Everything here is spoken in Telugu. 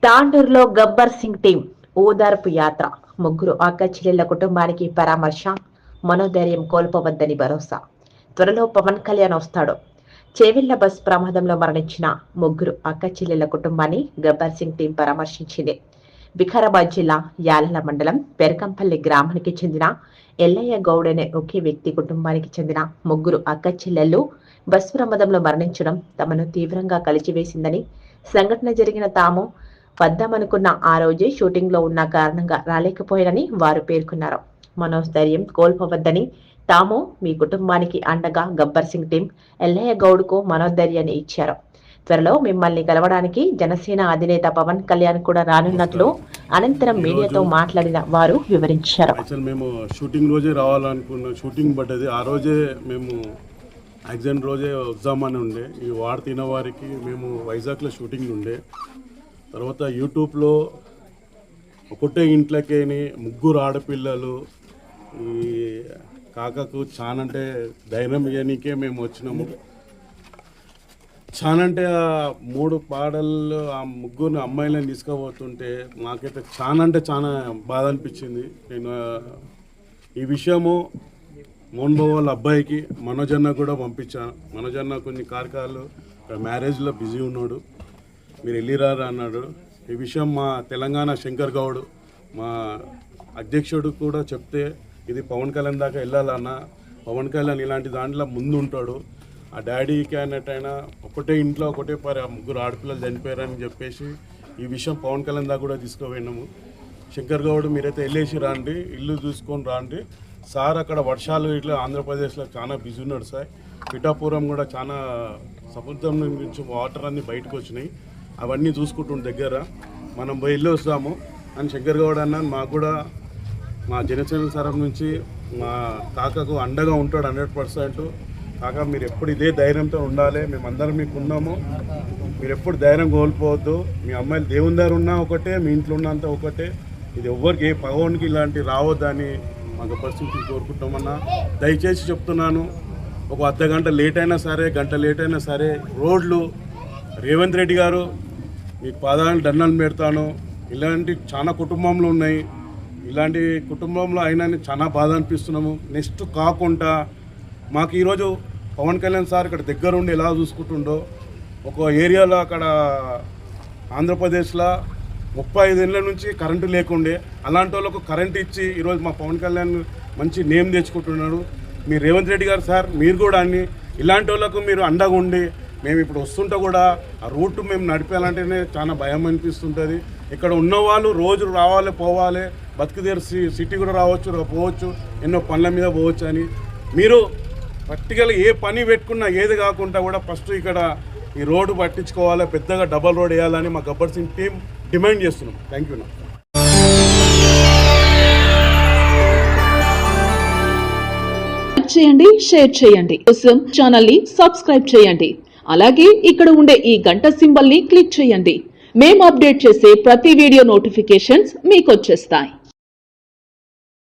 తాండూరులో గబ్బర్ సింగ్ టీం ఓదార్పు యాత్ర. ముగ్గురు అక్కచెల్లెళ్ల కుటుంబానికి పరామర్శ. మనోధైర్యం కోల్పోవద్దని భరోసా. త్వరలో పవన్ కళ్యాణ్ వస్తాడు. చేవెళ్ల బస్ ప్రమాదంలో మరణించిన ముగ్గురు అక్కచెల్లెళ్ల కుటుంబాన్ని గబ్బర్ సింగ్ టీం పరామర్శించింది. వికారాబాద్ జిల్లా యాలల మండలం పెరకంపల్లి గ్రామానికి చెందిన ఎల్లయ్య గౌడ్ అనే ఒకే వ్యక్తి కుటుంబానికి చెందిన ముగ్గురు అక్కచెల్లెళ్లు బస్ ప్రమాదంలో మరణించడం తమను తీవ్రంగా కలిచివేసిందని, సంఘటన జరిగిన తాము వద్దామనుకున్న ఆ రోజే షూటింగ్ లో ఉన్న కారణంగా రాలేకపోయారని వారు పేర్కొన్నారు. మనోధైర్యం కోల్పోవద్దని, తాము మీ కుటుంబానికి అండగా గబ్బర్ సింగ్ టీం ఎల్లయ్య గౌడ్కు మనోధైర్యాన్ని ఇచ్చారు. త్వరలో మిమ్మల్ని కలవడానికి జనసేన అధినేత పవన్ కళ్యాణ్ కూడా రానున్నట్లు అనంతరం మీడియాతో మాట్లాడిన వారు వివరించారు. మేము షూటింగ్ రోజే రావాలనుకున్న షూటింగ్ పడ్డది. ఆ రోజే మేము యాక్సిడెంట్ రోజే వద్దామని ఉండే. ఈ వాడు తిన వారికి మేము వైజాగ్లో షూటింగ్ ఉండే. తర్వాత యూట్యూబ్లో ఒకటే ఇంట్లోకేని ముగ్గురు ఆడపిల్లలు ఈ కాకకు చానంటే ధైర్యం ఇవ్వనీకే మేము వచ్చినాము. చానంటే ఆ 3 పాడల్లో ఆ ముగ్గురు అమ్మాయిలను తీసుకుపోతుంటే మాకైతే చానంటే చాలా బాధ అనిపించింది. నేను ఈ విషయము మోహన్ బాబు వాళ్ళ అబ్బాయికి మనోజన్న కూడా పంపించాను. మనోజన్న కొన్ని కార్యక్రమాలు మ్యారేజ్లో బిజీ ఉన్నాడు, మీరు వెళ్ళిరారా అన్నాడు. ఈ విషయం మా తెలంగాణ శంకర్ గౌడ్ మా అధ్యక్షుడు కూడా చెప్తే ఇది పవన్ కళ్యాణ్ దాకా వెళ్ళాలన్న, పవన్ కళ్యాణ్ ఇలాంటి దాంట్లో ముందు ఉంటాడు. ఆ డాడీకి అన్నట్టయినా ఒకటే ఇంట్లో ఒకటే ముగ్గురు ఆడపిల్లలు చనిపోయారని చెప్పేసి ఈ విషయం పవన్ కళ్యాణ్ దాకా కూడా తీసుకుపోయినాము. శంకర్ గౌడ్ మీరైతే వెళ్ళేసి రాండి, ఇల్లు చూసుకొని రాండి సార్. అక్కడ వర్షాలు ఇట్లా ఆంధ్రప్రదేశ్లో చాలా బిజీ ఉన్నాడు సార్. పిఠాపురం కూడా చాలా సముద్రం నుంచి వాటర్ అన్నీ బయటకు వచ్చినాయి, అవన్నీ చూసుకుంటుండే దగ్గర మనం వెళ్ళి వస్తాము అని శంకర్ గౌడ్ అన్నాను. మాకు కూడా మా జనసేన తరఫు నుంచి మా కాకకు అండగా ఉంటాడు 100%. కాక మీరు ఎప్పుడు ఇదే ధైర్యంతో ఉండాలి, మేమందరం మీకు ఉన్నాము, మీరు ఎప్పుడు ధైర్యం కోల్పోవద్దు. మీ అమ్మాయిలు దేవుని దగ్గర ఉన్నా ఒకటే, మీ ఇంట్లో ఉన్నంత ఒకటే. ఇది ఎవ్వరికి ఏ పవన్కి ఇలాంటి రావద్దని మాకు పరిస్థితి కోరుకుంటామన్నా. దయచేసి చెప్తున్నాను, ఒక అర్ధగంట లేట్ అయినా సరే, గంట లేట్ అయినా సరే రోడ్లు రేవంత్ రెడ్డి గారు మీకు పాదాలను దండాలు పెడతాను. ఇలాంటి చాలా కుటుంబంలో ఉన్నాయి, ఇలాంటి కుటుంబంలో అయినా చాలా బాధ అనిపిస్తున్నాము. నెక్స్ట్ కాకుండా మాకు ఈరోజు పవన్ కళ్యాణ్ సార్ ఇక్కడ దగ్గరుండి ఎలా చూసుకుంటుండో, ఒక ఏరియాలో అక్కడ ఆంధ్రప్రదేశ్లో 35 ఏళ్ళ నుంచి కరెంటు లేకుండే, అలాంటి వాళ్ళకు కరెంటు ఇచ్చి ఈరోజు మా పవన్ కళ్యాణ్ మంచి నేమ్ తెచ్చుకుంటున్నాడు. మీరు రేవంత్ రెడ్డి గారు సార్ మీరు కూడా అన్ని ఇలాంటి వాళ్ళకు మీరు అండగా ఉండి, మేము ఇప్పుడు వస్తుంటే కూడా ఆ రూట్ మేము నడిపేయాలంటేనే చాలా భయం అనిపిస్తుంటుంది. ఇక్కడ ఉన్నవాళ్ళు రోజు రావాలి పోవాలి, బతుకుదేరు సిటీ కూడా రావచ్చు పోవచ్చు, ఎన్నో పనుల మీద పోవచ్చు అని మీరు ప్రాక్టికల్గా ఏ పని పెట్టుకున్నా ఏది కాకుండా కూడా ఫస్ట్ ఇక్కడ ఈ రోడ్డు పట్టించుకోవాలి, పెద్దగా డబల్ రోడ్ వేయాలని మా గబ్బర్ సింగ్ టీం డిమాండ్ చేస్తున్నాం. Thank you. చేయండి, షేర్ చేయండి, కోసం ఛానల్ ని సబ్స్క్రైబ్ చేయండి. అలాగే ఇక్కడ ఉండే ఈ గంట సింబల్ ని క్లిక్ చేయండి. మేము అప్డేట్ చేసే ప్రతి వీడియో నోటిఫికేషన్స్ మీకు వచ్చేస్తాయి.